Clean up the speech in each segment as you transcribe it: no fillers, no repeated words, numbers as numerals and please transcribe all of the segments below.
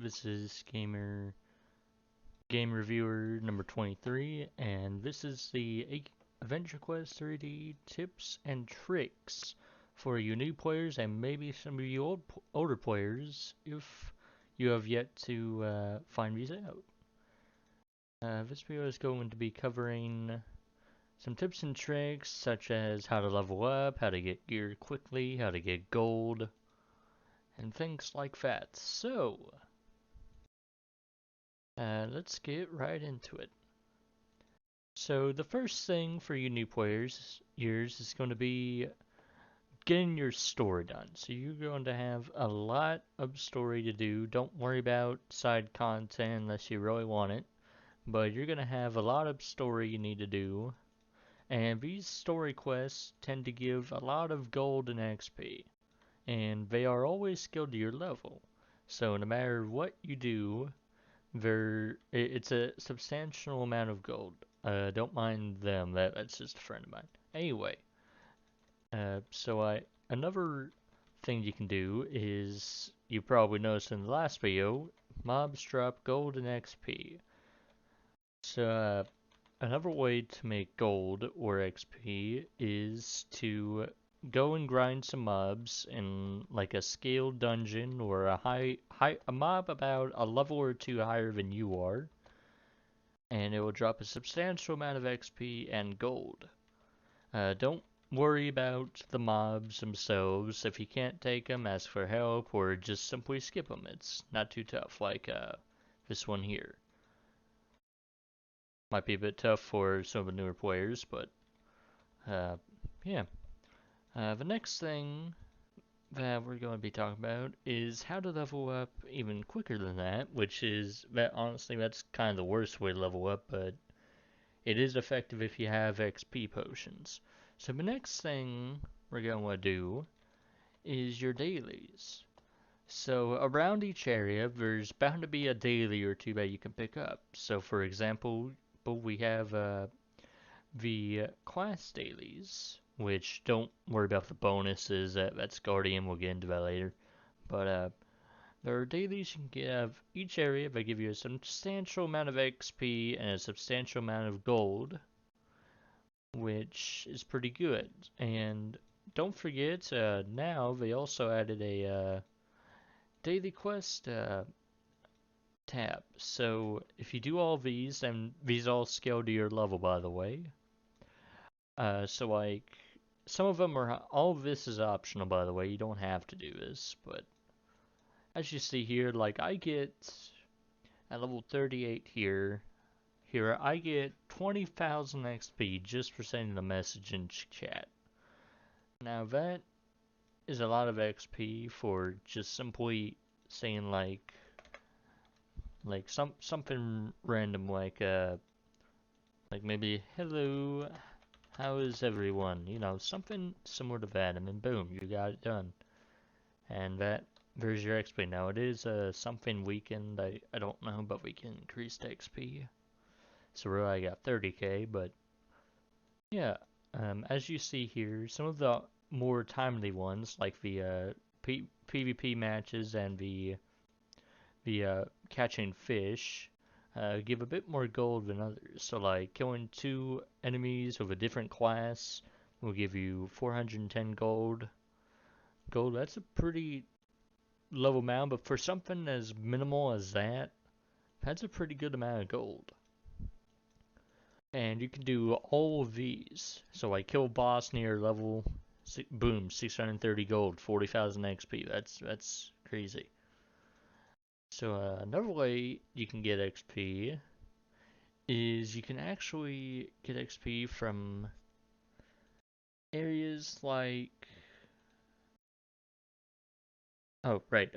This is Game Reviewer number 23, and this is the Adventure Quest 3D tips and tricks for you new players and maybe some of you older players if you have yet to find these out. This video is going to be covering some tips and tricks such as how to level up, how to get gear quickly, how to get gold, and things like that. So, let's get right into it. So the first thing for you new players is going to be getting your story done. So you're going to have a lot of story to do. Don't worry about side content unless you really want it. But you're going to have a lot of story you need to do. And these story quests tend to give a lot of gold and XP. And they are always scaled to your level. So no matter what you do, it's a substantial amount of gold. Don't mind them. That's just a friend of mine. Anyway, another thing you can do is you probably noticed in the last video, mobs drop gold and XP. So another way to make gold or XP is to go and grind some mobs in like a scaled dungeon or a mob about a level or two higher than you are, and it will drop a substantial amount of XP and gold. Don't worry about the mobs themselves. If you can't take them, ask for help or just simply skip them. It's not too tough, like this one here. Might be a bit tough for some of the newer players, but yeah. The next thing that we're going to be talking about is how to level up even quicker than that, which is that honestly that's kind of the worst way to level up, but it is effective if you have XP potions. So the next thing we're going to do is your dailies. So around each area, there's bound to be a daily or two that you can pick up. So for example, we have the class dailies, which don't worry about the bonuses. That's Guardian. We'll get into that later. But there are dailies you can get each area that give you a substantial amount of XP and a substantial amount of gold, which is pretty good. And don't forget, now they also added a daily quest tab. So if you do all these, and these all scale to your level, by the way. So like some of them are, all of this is optional, by the way. You don't have to do this, but as you see here, like I get at level 38 here. Here I get 20,000 XP just for sending a message in chat. Now that is a lot of XP for just simply saying something random like maybe hello, how is everyone? You know, something similar to that, and then boom, you got it done. And there's your XP. Now it is something weakened. I don't know, but we can increase the XP. So really I got 30k, but yeah. As you see here, some of the more timely ones, like the PvP matches and the catching fish, give a bit more gold than others. So like killing 2 enemies of a different class will give you 410 gold. That's a pretty low amount, but for something as minimal as that, that's a pretty good amount of gold. And you can do all of these. So like kill boss near level, boom, 630 gold, 40,000 XP. That's crazy. So another way you can get XP is you can actually get XP from areas like, oh right,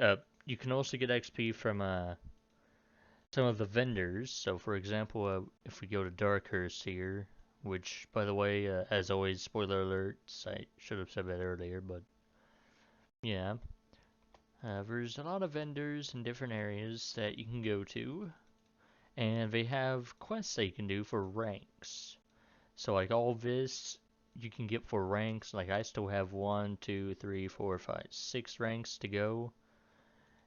you can also get XP from some of the vendors. So for example, if we go to Darkhurst here, which by the way, as always, spoiler alerts, I should have said that earlier, but yeah. There's a lot of vendors in different areas that you can go to, and they have quests that you can do for ranks. So like all this you can get for ranks. Like I still have 1, 2, 3, 4, 5, 6 ranks to go.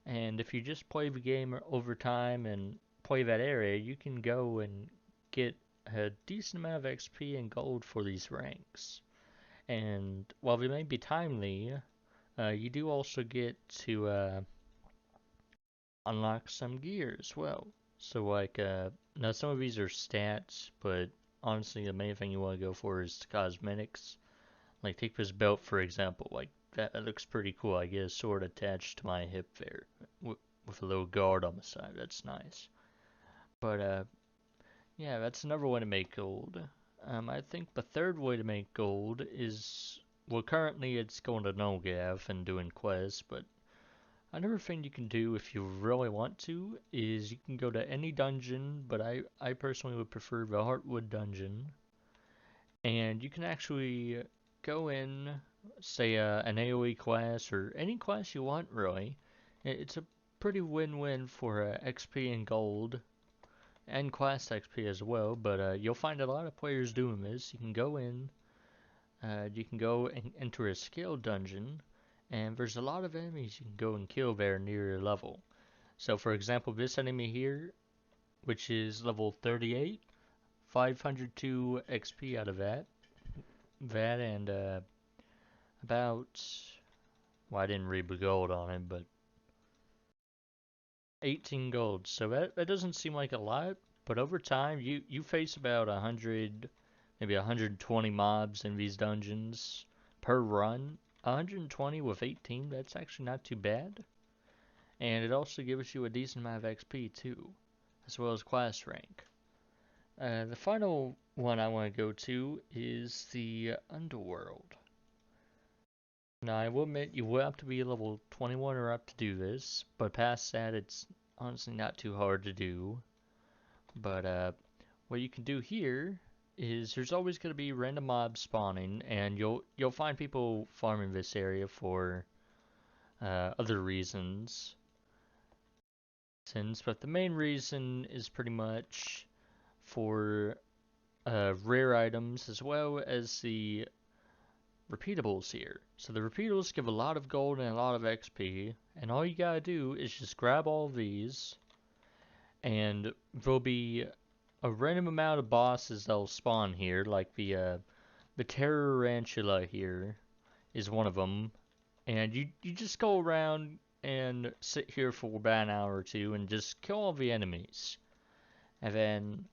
And if you just play the game over time and play that area, you can go and get a decent amount of XP and gold for these ranks. And while they may be timely, you do also get to unlock some gear as well. So like, now some of these are stats, but honestly the main thing you want to go for is cosmetics. Like take this belt for example, like that looks pretty cool. I get a sword attached to my hip there with a little guard on the side. That's nice. But yeah, that's another way to make gold. I think the third way to make gold is, well, currently it's going to Nogav and doing quests, but another thing you can do if you really want to is you can go to any dungeon, but I personally would prefer the Heartwood dungeon, and you can actually go in, say an AoE class or any class you want really. It's a pretty win-win for XP and gold, and class XP as well, but you'll find a lot of players doing this. You can go in, you can go and enter a scale dungeon, and there's a lot of enemies you can go and kill there near your level. So for example, this enemy here, which is level 38, 502 XP out of that. That and about, well, I didn't read the gold on it, but 18 gold. So that doesn't seem like a lot, but over time you face about 100, maybe 120 mobs in these dungeons per run. 120 with 18, that's actually not too bad. And it also gives you a decent amount of XP too, as well as class rank. The final one I want to go to is the Underworld. Now, I will admit you will have to be level 21 or up to do this, but past that, it's honestly not too hard to do. But what you can do here is there's always going to be random mobs spawning, and you'll find people farming this area for other reasons. But the main reason is pretty much for rare items as well as the repeatables here. So the repeatables give a lot of gold and a lot of XP, and all you gotta do is just grab all of these, and there'll be a random amount of bosses that'll spawn here, like the Tarantula here is one of them, and you just go around and sit here for about an hour or two and just kill all the enemies, and then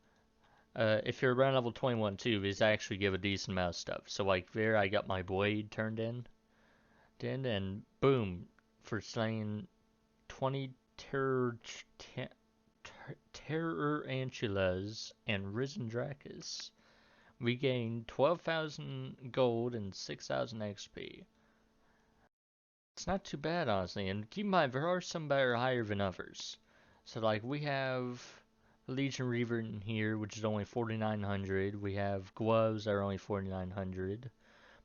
if you're around level 21 too, these actually give a decent amount of stuff. So like there, I got my blade turned in, and boom, for slaying 20 Tarantulas and Risen Dracus, we gained 12,000 gold and 6,000 XP. It's not too bad, honestly, and keep in mind, there are some that are higher than others. So like we have Legion Reaver in here, which is only 4,900. We have gloves that are only 4,900.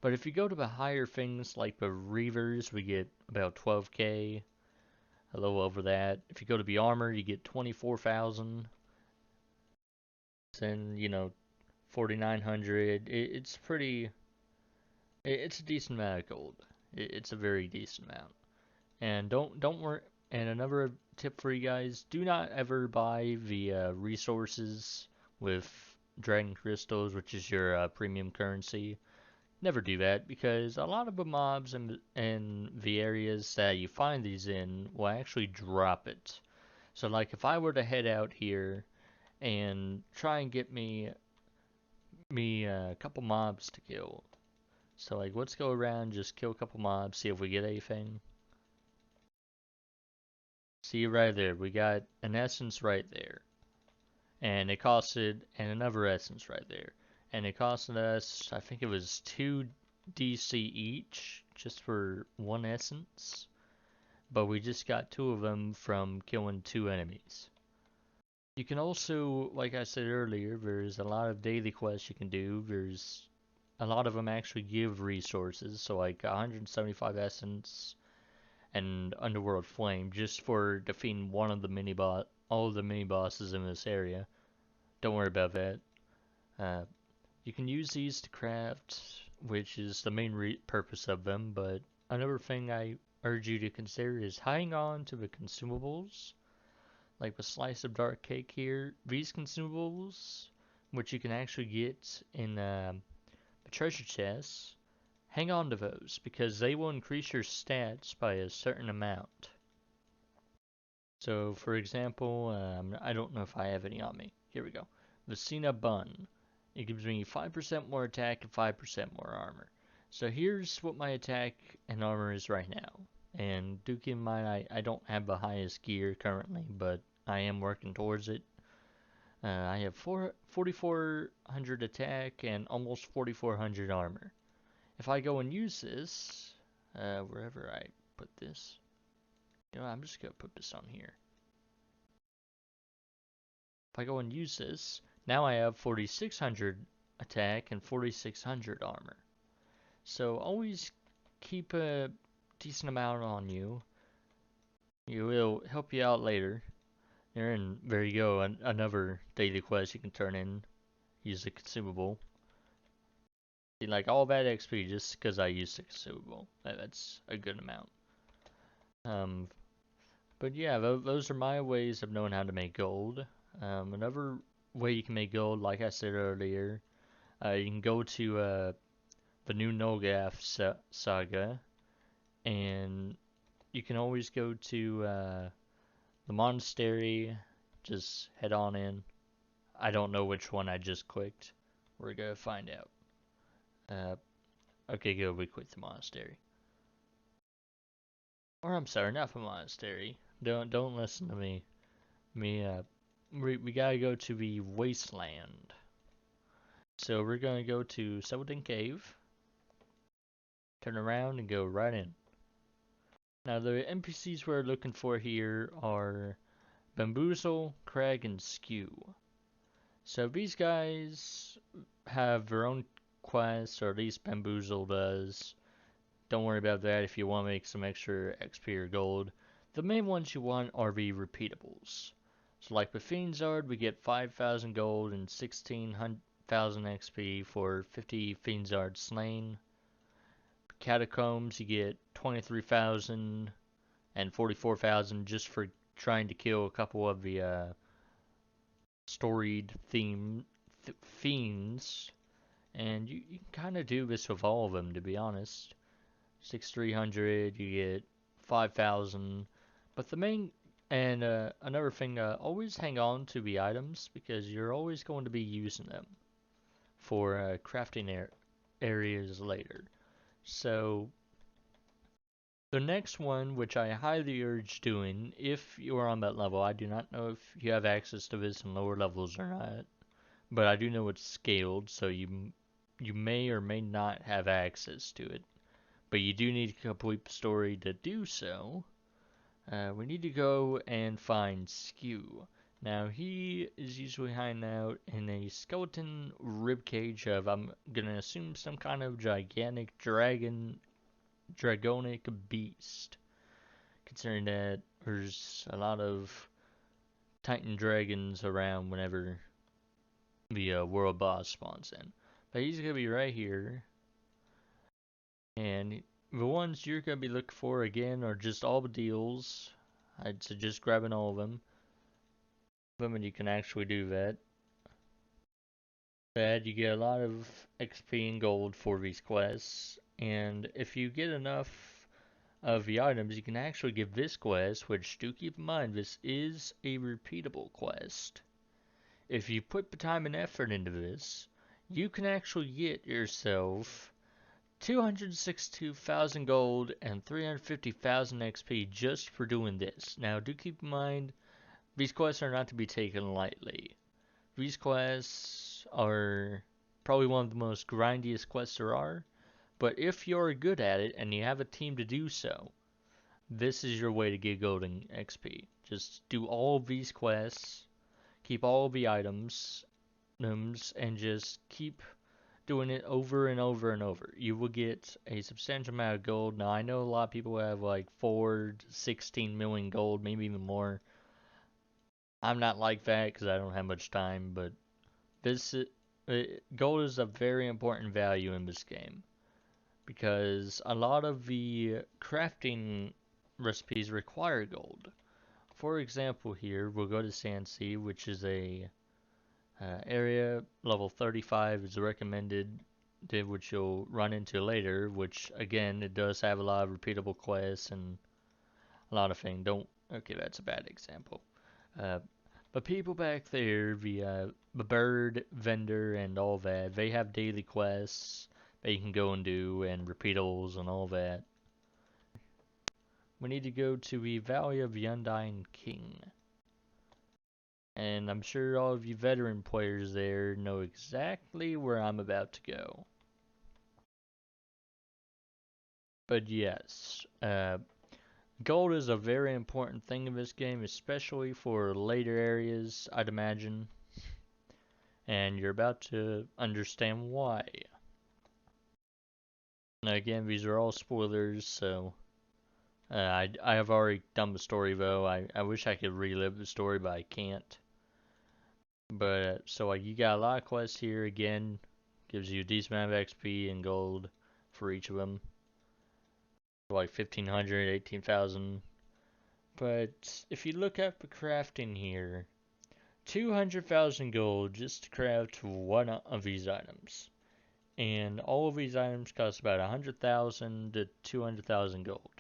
But if you go to the higher things like the Reavers, we get about 12k, a little over that. If you go to the armor, you get 24,000. Then, 4,900. It's pretty, it's a decent amount of gold. It's a very decent amount. And don't worry. And another tip for you guys: do not ever buy the resources with Dragon Crystals, which is your premium currency. Never do that because a lot of the mobs in the areas that you find these in will actually drop it. So like if I were to head out here and try and get me a couple mobs to kill. So like let's go around, just kill a couple mobs, see if we get anything. See right there, we got an essence right there. And it costed, and another essence right there. And it costed us, I think it was 2 DC each, just for one essence. But we just got 2 of them from killing 2 enemies. You can also, like I said earlier, there's a lot of daily quests you can do. There's a lot of them actually give resources, so like 175 essence and Underworld Flame just for defeating one of the all of the mini bosses in this area. Don't worry about that. Uh, you can use these to craft, which is the main purpose of them. But another thing urge you to consider is hanging on to the consumables, like the slice of dark cake here. These consumables, which you can actually get in the treasure chests, hang on to those because they will increase your stats by a certain amount. So, for example, I don't know if I have any on me. Here we go. The Cena Bun. It gives me 5% more attack and 5% more armor. So here's what my attack and armor is right now. And do keep in mind, I don't have the highest gear currently, but I am working towards it. I have 4,400 attack and almost 4,400 armor. If I go and use this, wherever I put this, you know, I'm just going to put this on here. If I go and use this, now I have 4,600 attack and 4,600 armor. So always keep a decent amount on you. It will help you out later. And there you go, another daily quest you can turn in. Use the consumable. See, like all that XP just because I used the consumable. That's a good amount. But yeah, those are my ways of knowing how to make gold. Another way you can make gold, like I said earlier, you can go to the new Nolgath saga, and you can always go to the monastery. Just head on in. I don't know which one I just clicked. We're gonna find out. Okay, good. We clicked the monastery. Or I'm sorry, not the monastery. Don't listen to me. We gotta go to the wasteland. So we're gonna go to Skeleton Cave, turn around and go right in. Now the NPCs we're looking for here are Bamboozle, Crag, and Skew. So these guys have their own quests, or at least Bamboozle does. Don't worry about that if you want to make some extra XP or gold. The main ones you want are the repeatables. So like with Fiendzard, we get 5,000 gold and 16,000 XP for 50 Fiendzard slain. Catacombs, you get 23,000 and 44,000 just for trying to kill a couple of the storied fiends. And you can kind of do this with all of them, to be honest. 6,300, you get 5,000. But the main, and another thing, always hang on to the items because you're always going to be using them for crafting areas later. So the next one, which I highly urge doing, if you are on that level, I do not know if you have access to this in lower levels or not, but I do know it's scaled, so you may or may not have access to it. But you do need to complete the story to do so. We need to go and find Skew. Now he is usually hiding out in a skeleton ribcage of, I'm gonna assume, some kind of gigantic dragonic beast. Considering that there's a lot of Titan dragons around whenever the world boss spawns in. But he's gonna be right here. And the ones you're going to be looking for again are just all the deals. I'd suggest grabbing all of them. And you can actually do that. That you get a lot of XP and gold for these quests. And if you get enough of the items, you can actually give this quest, which do keep in mind, this is a repeatable quest. If you put the time and effort into this, you can actually get yourself 262,000 gold and 350,000 XP just for doing this. Now, do keep in mind, these quests are not to be taken lightly. These quests are probably one of the most grindiest quests there are, but if you're good at it and you have a team to do so, this is your way to get gold and XP. Just do all of these quests, keep all of the items, and just keep doing it over and over and over. You will get a substantial amount of gold. Now, I know a lot of people have like 16 million gold, maybe even more. I'm not like that because I don't have much time, but this gold is a very important value in this game. because a lot of the crafting recipes require gold. For example, here we'll go to Sand Sea, which is a area level 35 is recommended, which you'll run into later. Which again, it does have a lot of repeatable quests and a lot of things. Don't okay, that's a bad example. Uh, but people back there, the bird vendor and all that, they have daily quests that you can go and do and repeatables and all that. We need to go to the Valley of the Undying King. And I'm sure all of you veteran players there know exactly where I'm about to go. But yes, gold is a very important thing in this game, especially for later areas, I'd imagine. And you're about to understand why. Now, again, these are all spoilers, so I have already done the story though. I wish I could relive the story, but I can't. But so like you got a lot of quests here. Again, gives you a decent amount of XP and gold for each of them. Like 1500, 18,000. But if you look up the crafting here, 200,000 gold just to craft one of these items. And all of these items cost about 100,000 to 200,000 gold.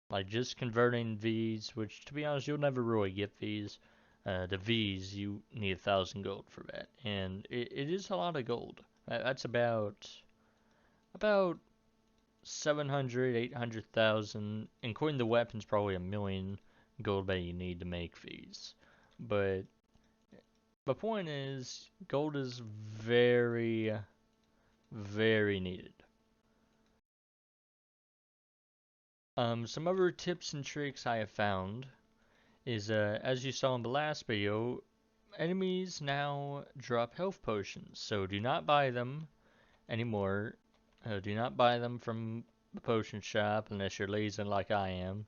Like just converting these, which to be honest, you'll never really get these. The V's, you need 1,000 gold for that. And it is a lot of gold. That's about 700, 800,000, including the weapons, probably a million gold that you need to make these. But the point is, gold is very, very needed. Some other tips and tricks I have found is, as you saw in the last video, enemies now drop health potions, so do not buy them anymore. Do not buy them from the potion shop unless you're lazy like I am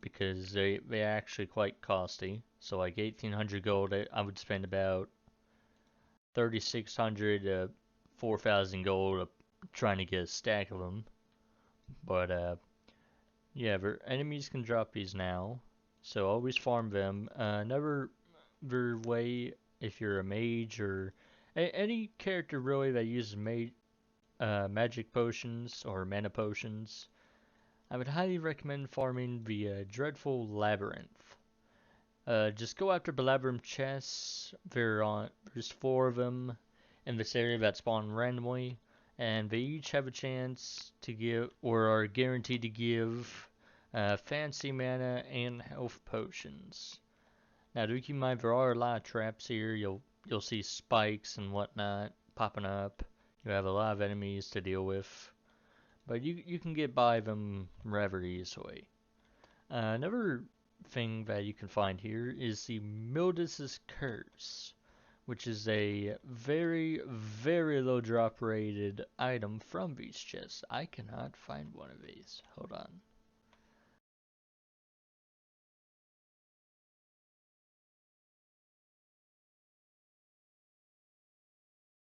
because they are actually quite costly. So like 1,800 gold, I would spend about 3,600 to 4,000 gold trying to get a stack of them. But yeah, enemies can drop these now, so always farm them. Never way if you're a mage or any character really that uses magic potions or mana potions. I would highly recommend farming the Dreadful Labyrinth. Just go after the Labyrinth chests. There's 4 of them in this area that spawn randomly, and they each have a chance to give, or are guaranteed to give, fancy mana and health potions. Now, do keep in mind there are a lot of traps here. You'll see spikes and whatnot popping up. You have a lot of enemies to deal with, but you can get by them rather easily. Another thing that you can find here is the Mildas's Curse, which is a very, very low drop rated item from these chests. I cannot find one of these. Hold on.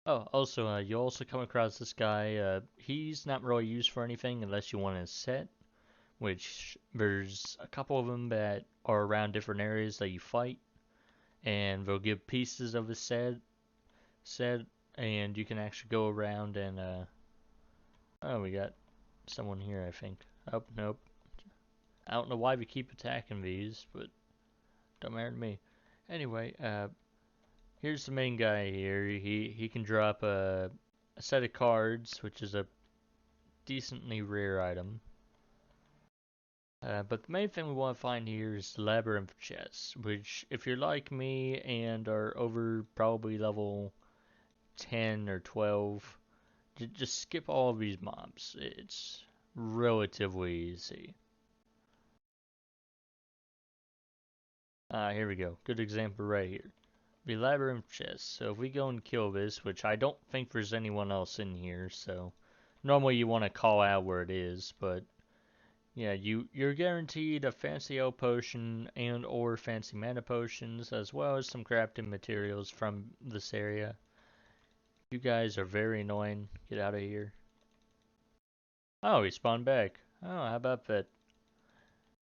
Oh, also, you also come across this guy. He's not really used for anything unless you want his set, which there's a couple of them that are around different areas that you fight, and they'll give pieces of his set, and you can actually go around and oh, we got someone here, I think. Oh, nope. I don't know why we keep attacking these, but don't matter to me. Anyway, here's the main guy here. He can drop a set of cards, which is a decently rare item. But the main thing we want to find here is Labyrinth chests, which if you're like me and are over probably level 10 or 12, just skip all of these mobs. It's relatively easy. Here we go. Good example right here. The Labyrinth chest. So if we go and kill this, which I don't think there's anyone else in here, so normally you want to call out where it is, but yeah, you're guaranteed a fancy L potion and or fancy mana potions, as well as some crafting materials from this area. You guys are very annoying. Get out of here. Oh, he spawned back. Oh, how about that?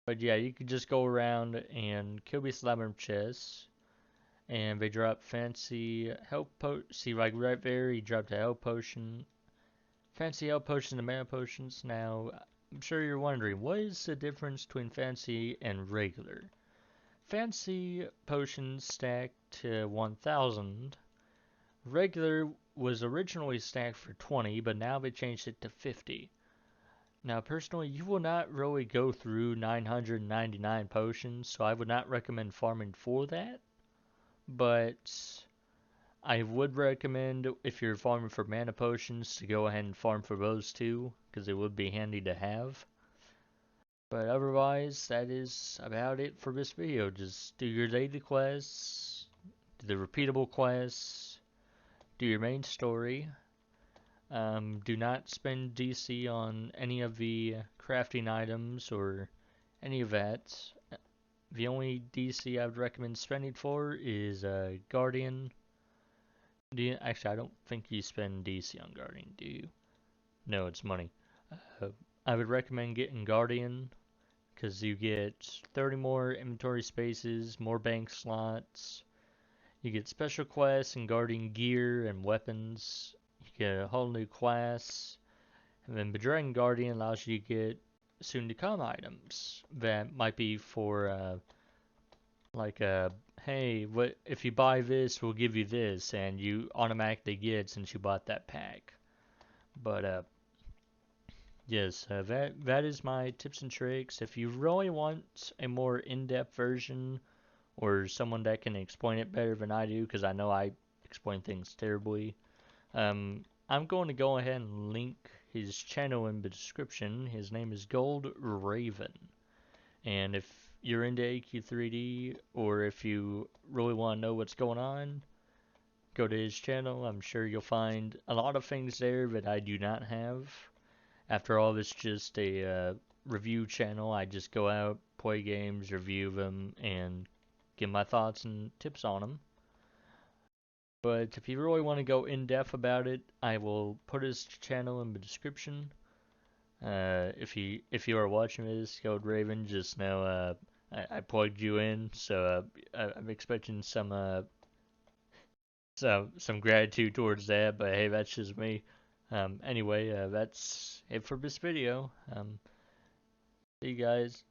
But yeah, you could just go around and kill these labyrinth chests, and they drop fancy health See, like right there, he dropped a health potion, fancy health potion and mana potions. Now, I'm sure you're wondering, what is the difference between fancy and regular? Fancy potions stack to 1,000. Regular was originally stacked for 20, but now they changed it to 50. Now, personally, you will not really go through 999 potions, so I would not recommend farming for that. But I would recommend, if you're farming for mana potions, to go ahead and farm for those too, because it would be handy to have. But otherwise, that is about it for this video. Just do your daily quests, do the repeatable quests, do your main story. Do not spend DC on any of the crafting items or any of that. The only DC I would recommend spending for is Guardian. Actually, I don't think you spend DC on Guardian, do you? No, it's money. Uh, I would recommend getting Guardian because you get 30 more inventory spaces, more bank slots. You get special quests and Guardian gear and weapons. You get a whole new class. And then the Dragon Guardian allows you to get soon to come items that might be for like hey, what if you buy this, we'll give you this, and you automatically get it since you bought that pack. But yes, that is my tips and tricks. If you really want a more in-depth version or someone that can explain it better than I do, because I know I explain things terribly, I'm going to go ahead and link his channel in the description. His name is Gold Raven. And if you're into AQ3D, or if you really want to know what's going on, go to his channel. I'm sure you'll find a lot of things there that I do not have. After all, it's just a review channel. I just go out, play games, review them, and give my thoughts and tips on them. But if you really want to go in depth about it, I will put his channel in the description. If you are watching this, Gold Raven, just know I plugged you in, so I'm expecting some gratitude towards that. But hey, that's just me. Anyway, that's it for this video. See you guys.